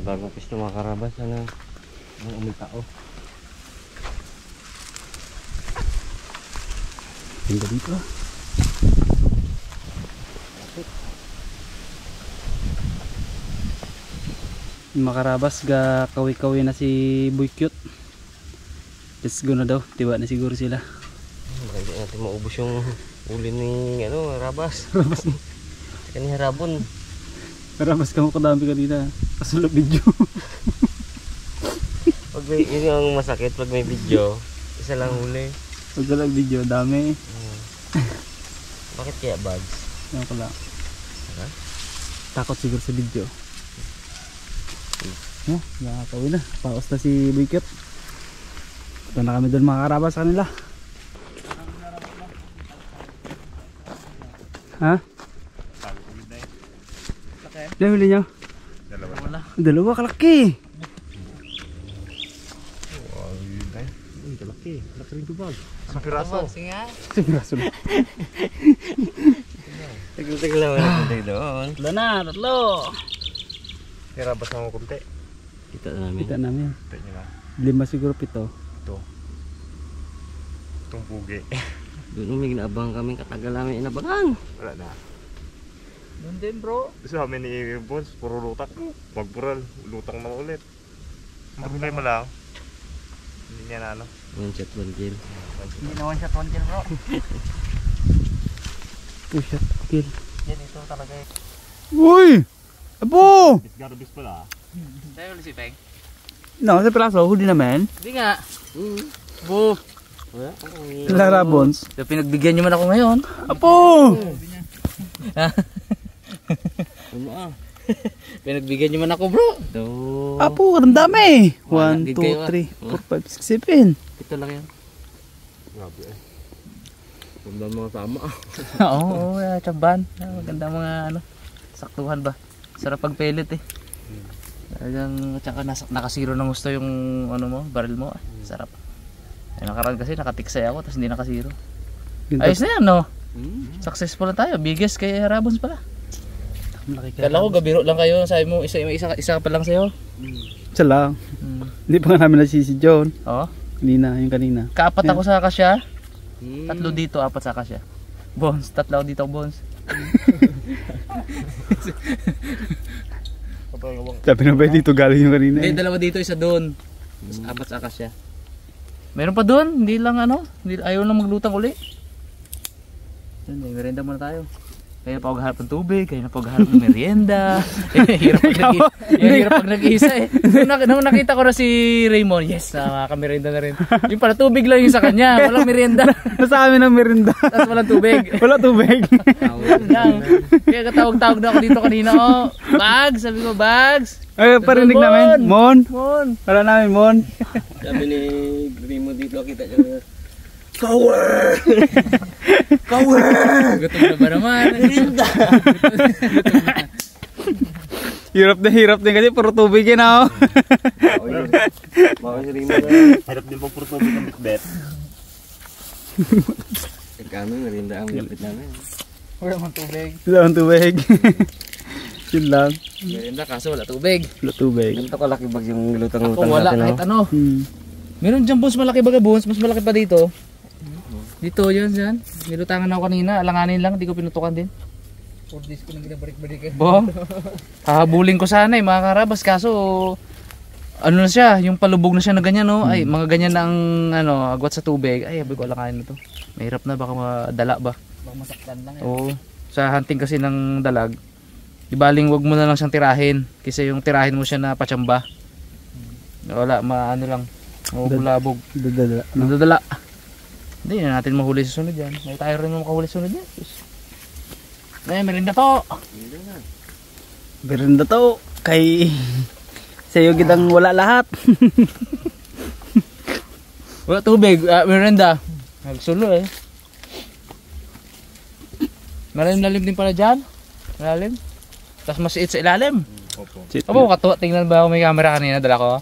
bagong pisto mga karabas. Sana ang umay tao. Tingga dito. Makarabas ga kawi-kawi na si Boy Cute. Let's go na daw. Tiba na siguro sila. Hindi natin maubos yung uli ni rabas. Rabas ni. Kani harabon. Karabas ka mo kadami kanina. Kasulap video. Pag may, yun ang masakit pag may video. Isa lang huli. Pag walang video, dami. Bakit kaya bugs? Yan ko lang. Huh? Takot siguro sa video. Oh, nakakawin na. Paos na si Boy Cute. Ito na kami doon mga karabas sa kanila. Ha? Dahil huli nyo? Dalawa kalaki. Uy, kalaki. Kalaki rin tubag. Sa piraso. Sa piraso na. Tigil-tigil lang natin doon. Tatlo na, tatlo. Hirabas mo kunti. Kita namin. Kita namin. Kunti nyo na. 5 siguro 7. Ito. Itong pugi. Doon may ginabang kami. Katagal namin inabangan. Wala na. Doon din bro. Gusto kami ni Boss, puro lutak. Magpural, lutang na ulit. Magpulay mo lang. Hindi niya na ano. One shot, one kill. Hindi na one shot one kill bro. 2 shot kill. Yan, ito talaga eh. Uy! Abo! Bisgarbis pala. Tayo ulit si Teng. No, sa piraso, huli naman. Hindi nga. Bu. Wala. Larabons. So, pinagbigyan nyo man ako ngayon. Apo! Ano ah? Pinagbigyan nyo man ako bro. So, Apo, ang dami. 1, 2, kayo, 3, 4, 5, 6, 7. ito lang yan. Grabe eh. Ganda mga tama. Oo, tsaban. Maganda mga ano, saktuhan ba. Sarap pag pellet eh. Talagang tsaka nakasiro ng gusto yung ano mo, barrel mo. Sarap. Ay, nakaraan kasi nakatiksay ako tapos hindi nakasiro. Ayos na yan no. Successful na tayo. Biggest kay Harabons pala. Kala ko gabiro lang kayo. Sabi mo isa pa lang sa'yo. Isa lang. Hindi pa nga namin nasisi John. Oo. Kanina. Kaapat ako sa kasya. 3 dito, 4 sa kasya. Bones, 3 ako dito bones. Sabi na ba dito galing yung kanina? Hindi, 2 dito, 1 doon. 4 sa kasya. Meron pa doon, hindi lang ayaw lang maglutang uli. May merienda muna tayo. Kaya pa maghanap ng tubig, kaya na maghanap ng merienda. Hirap pag nag-iisa eh. Nung nakita ko na si Raymond, yes, makaka-merienda na rin. Yung para tubig lang yung sa kanya, walang merienda. Nasa amin ang merienda. Tapos walang tubig. Wala tubig. Kaya katawag-tawag na ako dito kanina. Oh, Bags, sabi ko, Bags. Ay, parinig namin. Mon. Wala namin, Mon. Sabi ni Raymond dito, kita niya. Kawer! Gutom na ba naman? Hirap din kasi puro tubig yun ako. Baka si Rimo na. Hirap din po puro tubig ang bitbet. Kami merinda ang lapit namin. Wala mang tubig. Yun lang. Merinda kaso wala tubig. Wala tubig. Ganito kalaki bag yung lutang-lutang Ako wala kahit ano. Meron dyan bones, malaki baga bones, mas malaki pa dito. Dito yun dyan. Nilutangan ako kanina, alanganin lang, hindi ko pinutukan din. 4 days ko nang ginabalik-balik eh. Bo, hahabulin ko sana eh mga karabas, kaso ano na siya, yung palubog na siya na ganyan no. Ay, mga ganyan na ang agwat sa tubig. Ay, sabi ko alanganin na to. Mahirap na, baka madala ba. Baka masaktan lang eh. Oo, sa hunting kasi ng dalag, ibaling wag mo na lang siyang tirahin. Kasi yung tirahin mo siya na patsamba. Wala, maano lang. Bulabog. Nadadala. Hindi na natin mahuli sa sunod yan. May tayo rin makahuli sa sunod yan. Ay, merinda to. Merinda to. Kay sa'yo gitang wala lahat. Wala tubig. Merinda. Nagsulo eh. Malalim-lalim din pala dyan. Malalim. Tapos masiit sa ilalim. Opo, katuwa. Tingnan ba ako may camera kanina? Dala ko.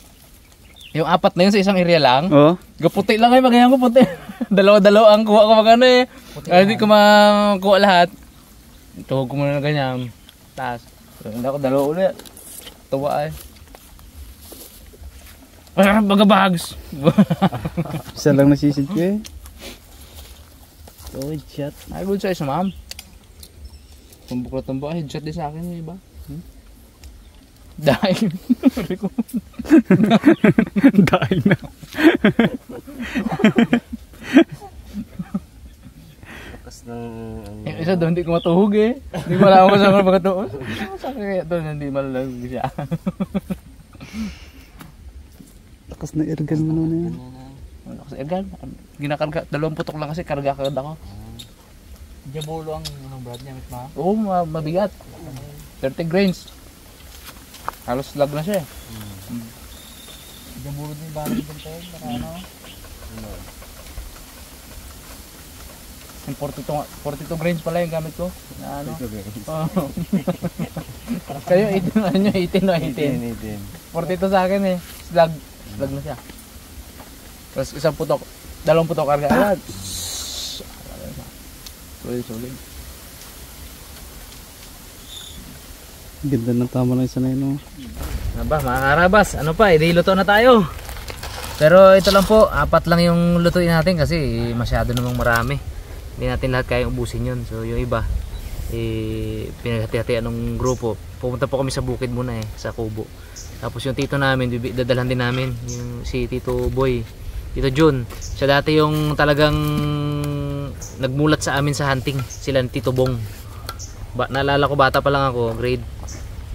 Yung 4 na yun sa isang area lang. Oo. Gaputi lang kayo, magayan ko puti. Dalawa-dalawa ang kuha ko magano eh. Hindi ko makuha lahat. Tuhog ko muna na ganyan. Tapos, hindi ako dalawa ulit. Tuwa eh. Masarap baga bags. Isa lang nasisid ko eh. Oh, headshot. Ay, good size ma'am. Tumbok na tumbok. Headshot din sa akin yung iba. Dahil. Dahil na. Lakas ng... Yung isa doon, hindi ko matuhog eh. Hindi ko alam kung saan ko magkatuon. Saan kaya doon, hindi malalag siya. Lakas na ergan mo na yan. Wala kasi ergan. Ginakarga, 2 putok lang kasi karga kagad ako. Diabolo ang brad niya, mit ma. Oo, mabigat. 30 grains. Halos lag na siya eh. Diabolo din ba rin dito? Para ano? Yung 42 grains pala yung gamit ko. Na ano? 42 grains. Oo. Kayo 18 ano nyo? 18 o 18? 42 sa akin eh. Slag. Slag na siya. Tapos 1 putok. 2 putok karga agad. Sulit. Ganda ng tama lang isa na yun. Ano ba mga karabas? Ano pa? Luto na tayo. Pero ito lang po, 4 lang yung lutuin natin kasi masyado namang marami. Hindi natin lahat kayang ubusin yun. So yung iba, pinaghati-hatian ng grupo. Pumunta po kami sa bukid muna sa Kubo. Tapos yung tito namin, dadalhan din namin. Yung si Tito Boy, Tito Jun. Siya dati yung talagang nagmulat sa amin sa hunting. Sila ni Tito Bong. Naalala ko bata pa lang ako, grade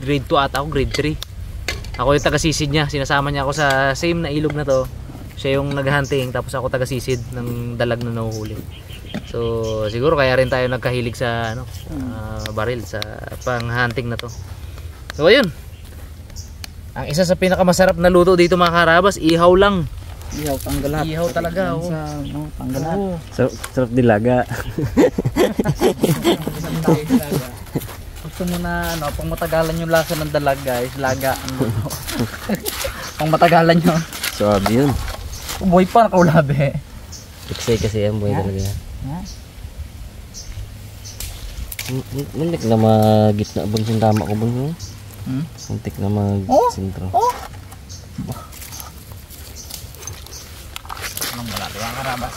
2 ata ako, grade 3. Ako yung taga-sisid niya, sinasama niya ako sa same na ilog na to. Siya yung nag-hunting, tapos ako taga-sisid ng dalag na nahuhuli. So siguro kaya rin tayo nagkahilig sa baril, sa pang-hunting na to. So ayun. Ang isa sa pinakamasarap na luto dito mga karabas, ihaw lang. Ihaw, tanggalat. Ihaw talaga. Tanggalat. Sarap dilaga. Gusto mo na pang matagalan yung lasa ng dalag guys, laga ang luto. Pang matagalan nyo. Suwabe yun. Buhay pa, nakaulabi. Tiksay kasi yan, buhay talaga. Muntik na magitna bang sindama ko bang muntik na mag-sintro. Anong malaki ang karabas?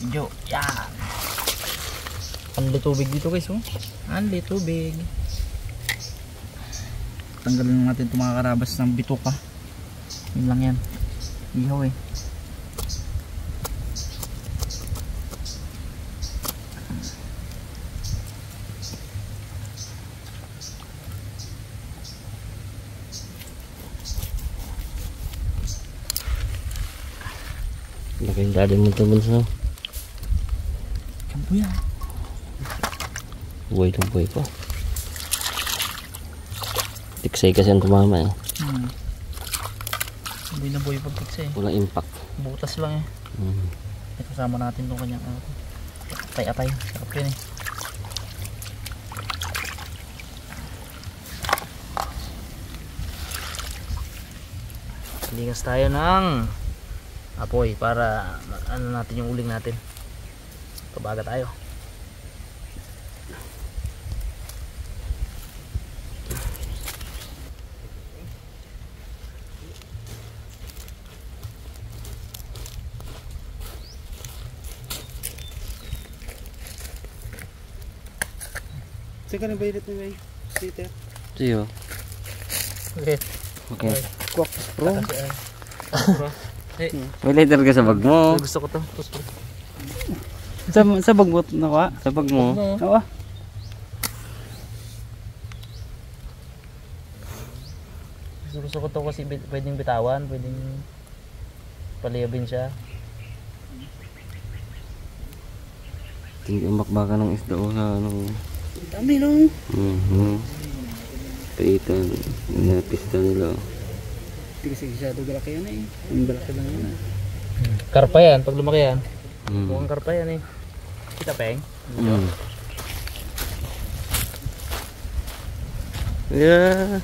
Medyo, yan. Anli tubig dito guys, Anli tubig. Tanggalin natin itong mga karabas ng bituka. Yun lang yan. Ihaw eh. Laking dali mo ito bunso. Kampo yan. Buhay lang buhay ko. Tiksay kasi ang tumama eh. Buhay na buhay pagkiksa eh. Walang impact. Butas lang eh. Kasama natin itong kanyang atay-atay. Sarap yun eh. Lingas tayo ng apoy para ano natin yung uling natin. Pabaga tayo. Saka na ba ilit na may Peter? Siyo. Okay. Okay. Kwak pro. May lighter ka sa bag mo. Gusto ko to. Sa bag mo na ka? Sa bag mo? Oo. Gusto ko to kasi pwedeng bitawan, pwedeng paliyabin siya. Hindi umakbaka ng isda o sa anong... Dami no. Paitan. Napista nila. Hindi kasi masyado galaki yan eh. Ang galaki lang yan eh. Karpa yan, pag lumaki yan. Mukhang karpa yan eh. Kita peng? Yeah.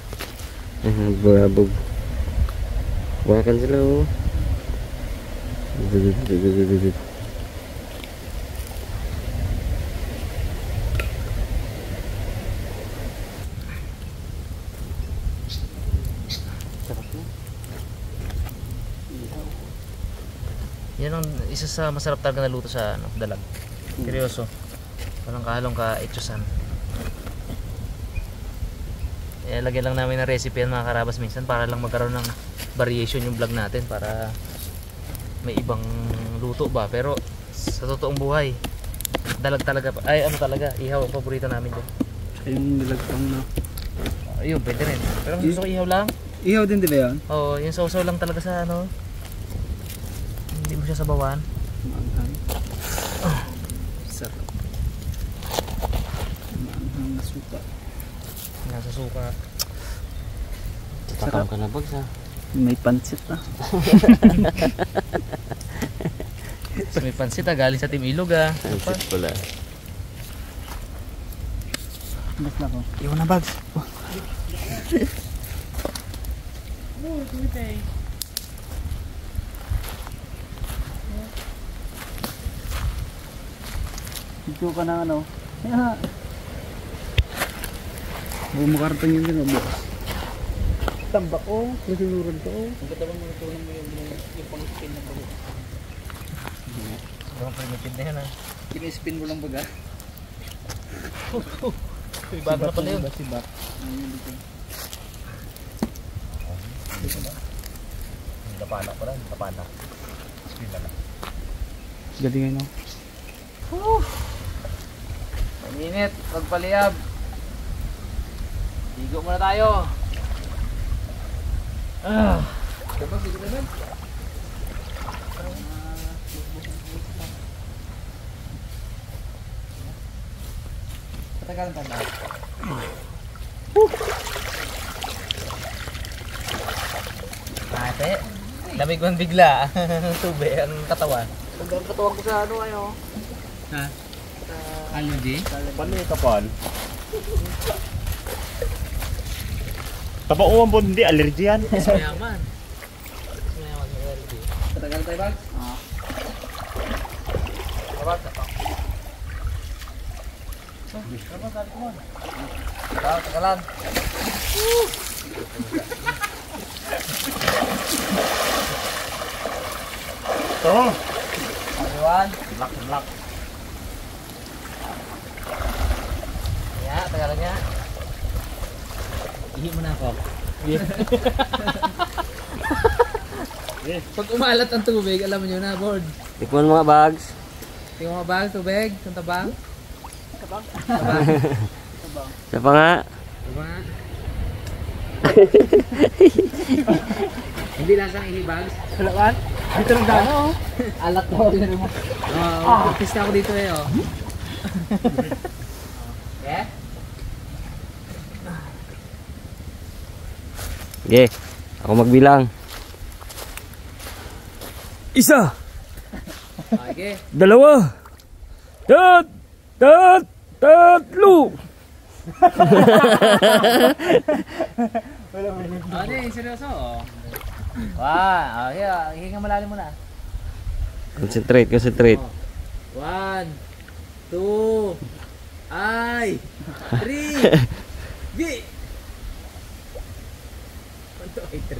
Nagbabog. Wakan sila oh. Yan ang isa sa masarap talaga na luto sa ano, dalag. Seryoso. Walang kahalong ka-etchusan. Lagyan lang namin ng recipe yan mga karabas minsan para lang magkaroon ng variation yung vlog natin para may ibang luto ba. Pero sa totoong buhay, dalag talaga, ay ano talaga, ihaw ang paborito namin dyan. Yung nilagtang na. Ayun, pwede rin. Pero gusto ko ihaw lang. Ihaw din, di ba yan? Oo, yung sausaw lang talaga sa ano. Hindi mo siya sabawan. Maanghang. Sarap. Maanghang na suka. Nasa suka. Tatakam ka na bags ha. May pansit na. So, may pansit galing sa Team Ilog Pansit pala. Bags na ko. Iwan na bags. Ito ka na ano. Yeah. Bumukarton yun din o. Tambak o. Nasunuran ko o. Ang katawan mo natulong mo yung pang-spin ng bago. Ang primitive na yan Pin-spin mo lang baga. Bago na pala yun. Si Bat. Napana ko lang, napana. Spin na lang. Galing ano. Ang init, magpaliyab. Ligo muna tayo. Kapag dito naman. Patagalan tanda. Ate, lamig man bigla. Tubig ang katawan. Ang katawan ko sa ano ayo. Ha? Allergy? Paano yung kapal? Tabauan po hindi, allergy yan. Mayaman. Mayaman may allergy. Patagalan tayo ba? Kapag kapag. Kapag tayo mo. Tagalan. Ito. Everyone. Black, black. Ya, tagalan niya. Ihi mo na ako. Pag umalat ang tubig, alam niyo na, board. Tikman mga bags. Tingnan mo ba, tubig? Ang tabang? Tabang? Siya pa nga. Tabang? Hindi lasang ihibags. Kalakan? Dito lang dano. Alat ko. Pista ako dito eh. Yeah? Okay, ako magbilang. Isa. Okay. Dalawa. Tatlo. Ano eh, seryoso? Wow, okay, hinga malalim mo na. Concentrate. 1, 2, 3, G! 1, 2, 3.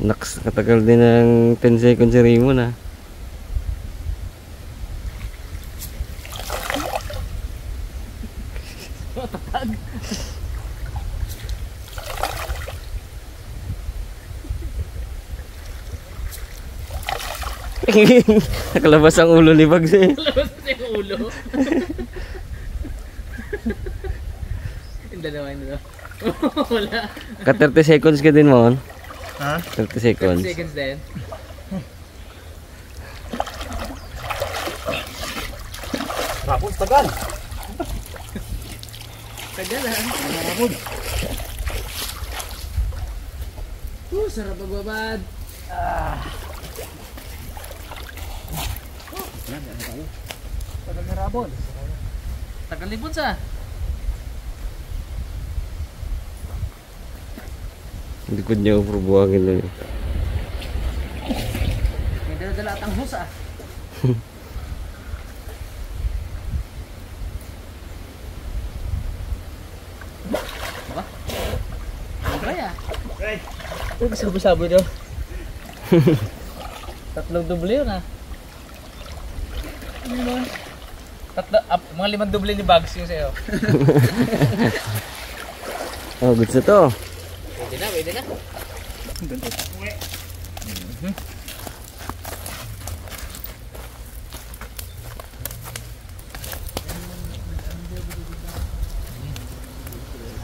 Naks, katagal din ng 10 seconds si Raymond ha. Nakalabas ang ulo ni Bags eh. Labas na yung ulo. Yung dalawa. Wala. Ka 30 seconds ka din mo. Ha? 30 seconds. 30 seconds din. Tapos tagal. Tagal ha. Sarap magbabad. Tagal na rabon. Tagal libon sa. Hindi ko niya uprobuhangin na yun. May dala-dala at ang husa. Ba? Sabi-sabi daw. Tatlong doble yun ah. Ano ba? Mga 5 doble ni Bags yung sa'yo. Oh, good sa to. Pwede na, pwede na.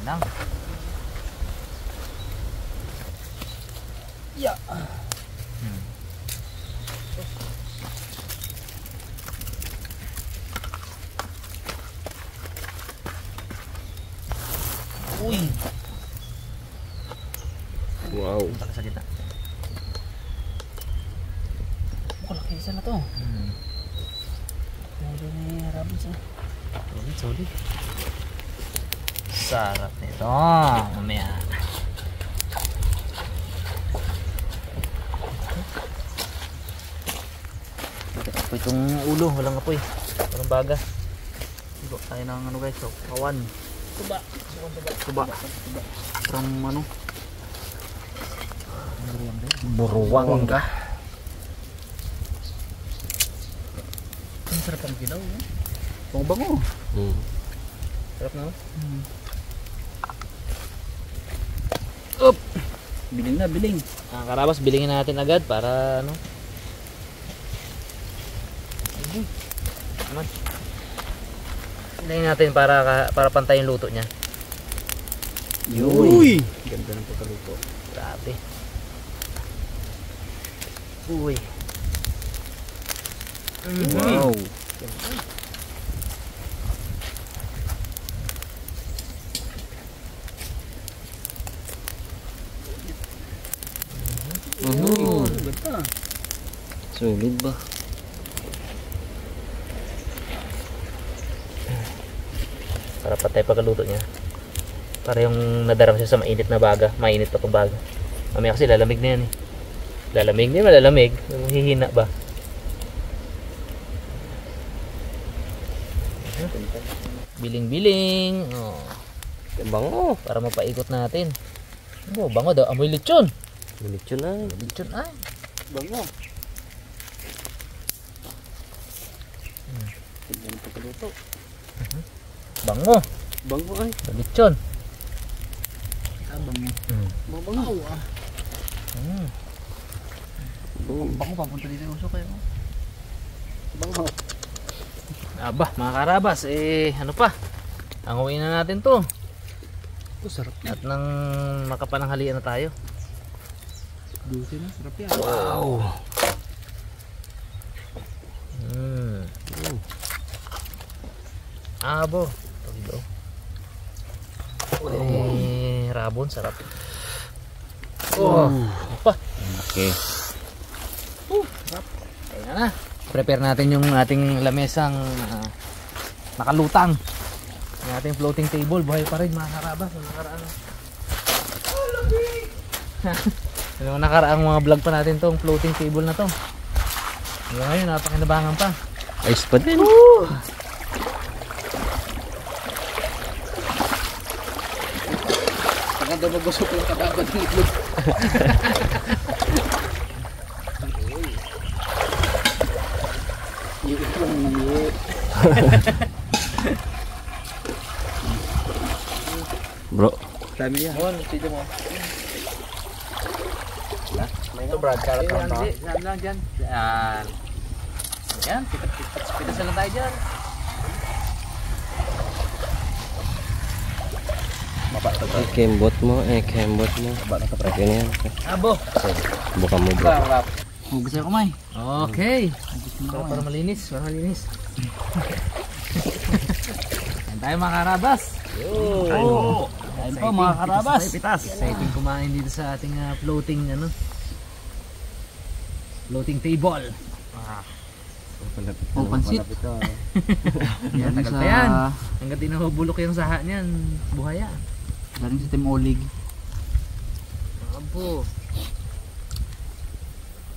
Lang. Ya. Uy. Wow. Punta ka sa gitna. Laki isa na to. Medyo may rabbits ah. Solid. Sarap nito. Mamaya. Apoy itong ulo. Walang apoy. Walang baga. Igo tayo ng ano guys. So, kawan. Tuba. From ano? Buruwang ka. Ang sarap ang gilaw. Bango-bango. Sarap na. Up! Biling na, biling. Karabas, bilingin natin agad para ano. Naman. Bilingin natin para pantay yung luto niya. Uy! Ganda ng pagkaluto. Grabe. Uy. Wow. Solid ba? Para patay pagkaluto niya. Para yung nadarama siya sa mainit na baga. Mainit pa itong baga. Mamaya kasi lalamig na yan eh. Lalamig, hindi malalamig. Hihina ba? Biling-biling. Oh. Bango. Para mapaikot natin. Oh, bango daw. Amoy lechon. Lechon na. Lechon ay. Bango. Bango. Bango ay. Lechon. Bango. Bango. Bango papunta dito yung usok kayo. Bango. Aba, mga karabas, ano pa? Anguin na natin to. Sarap. At nang makapananghalian na tayo. Dulce na, sarap yan. Wow. Abo. Ito. Rabon, sarap. Apa? Okay. Sarap. Ayan na. Prepare natin yung ating lamesang nakalutang. Yung ating floating table. Buhay pa rin mga karabas. Yung nakaraang mga vlog pa natin tong floating table na to. Ngayon, napakinabangan pa. Ayos pa din. Saka daw magusok yung kakabad ng itlog. Yung itlog ng iit. Bro. Dami yan. Sige mo. Ito Brad, karat lang to. Yan lang dyan. Yan. Yan, pitasan lang tayo dyan. Kembot mo. Kembot mo. Okay na yan. Abo. Buka mo bro. Hugas ako kamay. Okay. Para malinis, para malinis. Yan tayo mga karabas. Kain po mga karabas. Exciting kumain dito sa ating floating floating table. Pansit. Yan, tagal pa yan. Hanggat di nahubulok yung saha niyan, buhaya. Galing sa Team Olig. Abo.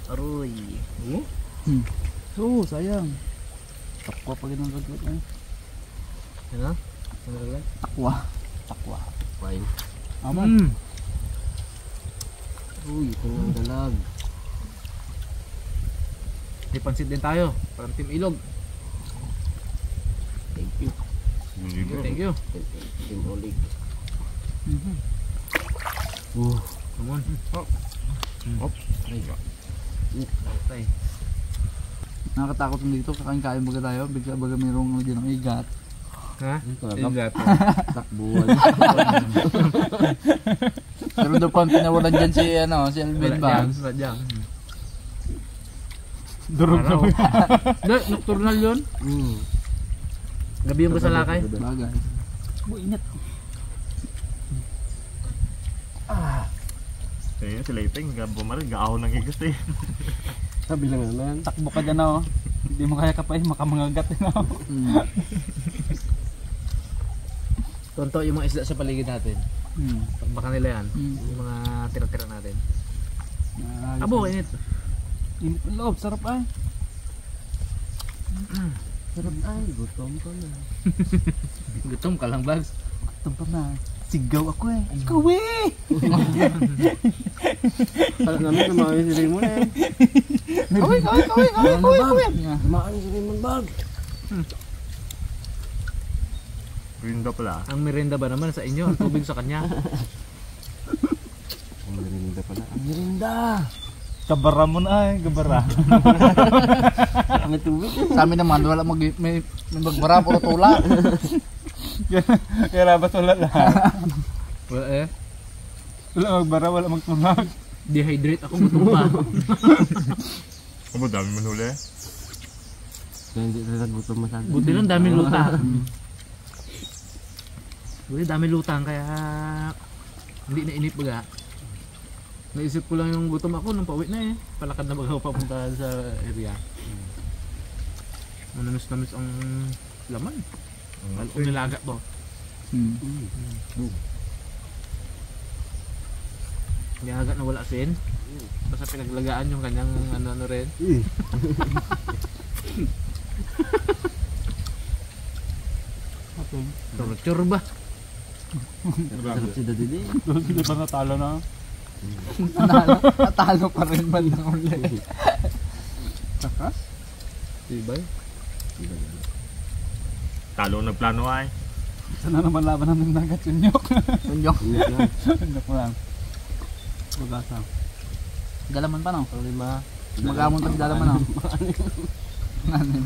Aroy. Oo, sayang. Takwa pa ganun gagot eh. Ano? Ano lang? Takwa. Fine. Aman. Uy, ito na ang dalag. May pansit din tayo. Parang Team Ilog. Thank you. Thank you. Team Olig. Come on. Tay. Nakakatakot mo dito, kakain-kain baga tayo, bigla baga mayroong dyan ang igat. Ha? Igat. Takbuhan. Pero doon pa ang pinawalan dyan si Alvin Banks. Wala dyan. Durog na Araw. Nocturnal yun. Gabi yung basalakay. Bagay. Init. Kaya sila iting, bumaril, gaahon ng higas eh. Sabi lang naman. Takbo ka dyan Hindi mo kaya kapay, makamangagat Tonto yung mga isda sa paligid natin. Baka nila yan. Yung mga tira-tira natin. Abo, init. Init ang loob, sarap ay. Sarap ay, gutom ko na. Gutom ka lang, Bags. Gutom pa na. Sigaw ako eh. Ikaw eh! Kala namin kumain si Raymond eh. Kawin! Kumain si Raymond bag. Window pala. Ang merenda ba naman sa inyo? Ang tubig sa kanya. Ang merinda pala. Ang merinda! Kabara mo na eh, kabara. May tubig. Sa amin naman, wala may magbara, puro tula. Kaya labas wala lahat. Wala eh. Wala magbara, wala magtunag. Dehydrate ako, gutom pa. Abo, dami man huli eh. Kaya hindi na gutom masyado. Buti lang daming lutang. Buti daming lutang kaya hindi na inip baga. Naisip ko lang yung gutom ako nung pauwi na eh. Palakad na baga ako papunta sa area. Manamis-namis ang laman. Kung nilaga to. Nilaga na wala asin. Basta pinaglagaan yung kanyang ano rin. Torture ba? Sarap si Daddy. Hindi pa natalo na. Natalo pa rin man ng ulit. Takas? Diba? Talo nagplano ay. Sana naman laban ng nagat yung nyok. Unyok lang. Nyok mo lang. Bagasa. Dalaman pa no? Lima. Magamon pa si dalaman no? Anim.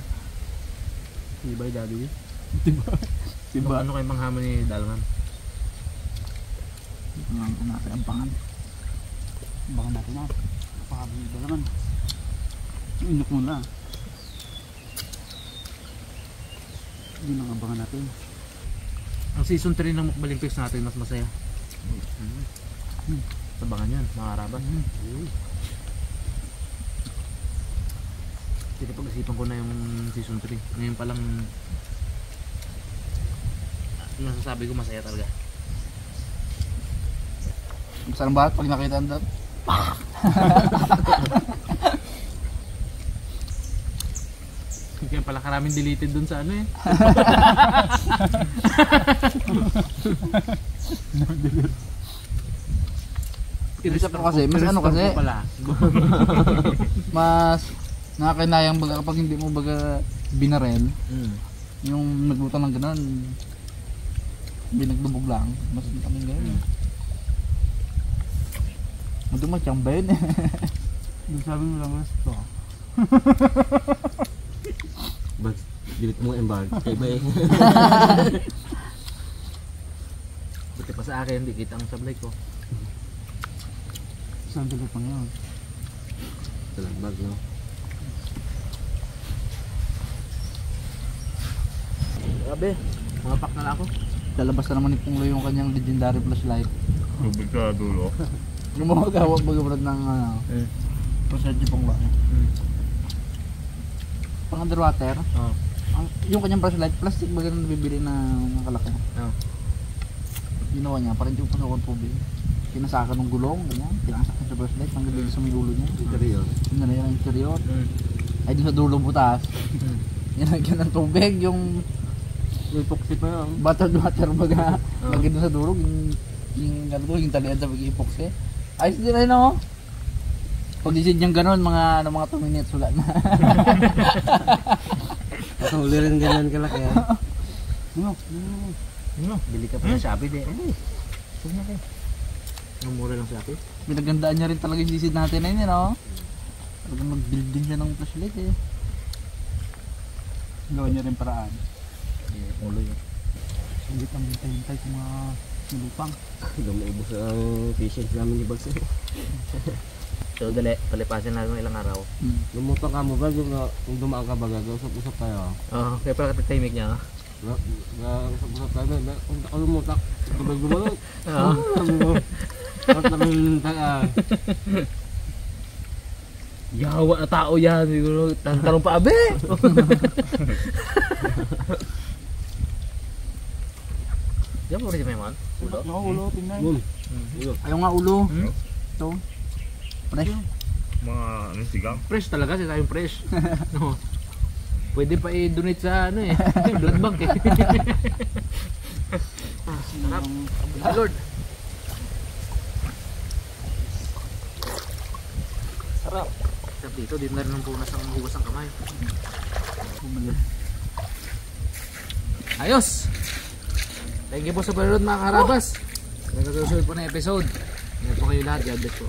Diba daddy? Diba? Ano kayo manghaman ni Dalman? Ngayon natin ang pangan. Abangan natin na. Pakabili dalaman. Nyok mo lang. Yun ang abangan natin. Ang season 3 ng Mukbalimpics natin mas masaya. Sabangan yan, mga karabas. Sige, pag-isipan ko na yung season 3. Ngayon pa lang nasasabi ko masaya talaga. Masarang ba? Pag nakita ang dap? Kaya pala karaming deleted dun sa ano eh. Inisip ko kasi, mas ano kasi, pala. mas nakakinayang baga kapag hindi mo baga binarel, yung naglutang ng ganun, hindi nagdubog lang, mas kami ganun. Ito matyamba yun eh. Hindi sabi mo lang gusto. Bag, dilit mo yung bag. Kaya ba eh. Buti pa sa akin, hindi kita ang sablay ko. Saan tuloy pang yun? Ito lang bag no. Grabe, mga pack na lang ako. Lalabas na naman ni Punglo yung kanyang legendary flashlight. Tubig sa dulo. Gumagawag baga ng flashlight ni Punglo. Pang underwater, yung kanyang flashlight, plastic baga na nabibili na mga kalaki. Ginawa niya, parang yung pasokon tubig. Pinasakan ng gulong, ganyan. Pinasak niya sa flashlight, hanggang dito sa may dulo niya. Interior. Yun na rin ang interior. Ay doon sa dulo butas. Yan ng tubig, yung Epoxy pa yun. bottled water baga. Lagi doon sa dulo, yung talian sa pag-epoxy. Ayos din rin ako. Pag isid niyang ganon, mga 2 minutes wala na. Huli rin ganyan kalaki ha. Bili ka pa sa Shopee din. Huwag na kayo. Mumura lang sa Shopee. Pinagandaan niya rin talaga yung sisid natin na yun, no? Talagang mag-build din siya ng flashlight eh. Gawa niya rin paraan. Ulo yun. Hindi kang hintay-hintay sa mga nilupang. Lumaubos ang patience namin ni Bags. So dali, palipasin natin ng ilang araw. Lumutang ka mo ba yung dumaan ka ba usap-usap tayo? Oo, kaya pala timing niya. Usap-usap tayo na kung ako lumutak tubig gumalot. Oo. At namin Yawa na tao yan siguro. Tanong pa abe. Diyan mo rin si Memon? Ulo? Oo, ulo, tingnan. Ayaw nga ulo. Ito. Fresh. Mga sigang. Fresh talaga, siya tayong fresh. No. Pwede pa i-donate sa ano eh. Blood bank eh. Sarap. Lord. Sarap. Sarap dito, di na rin ng punas ang hugas ng kamay. Ayos! Thank you po sa panonood mga karabas. Nagkakasunod po na episode. Ngayon po kayo lahat, God bless po.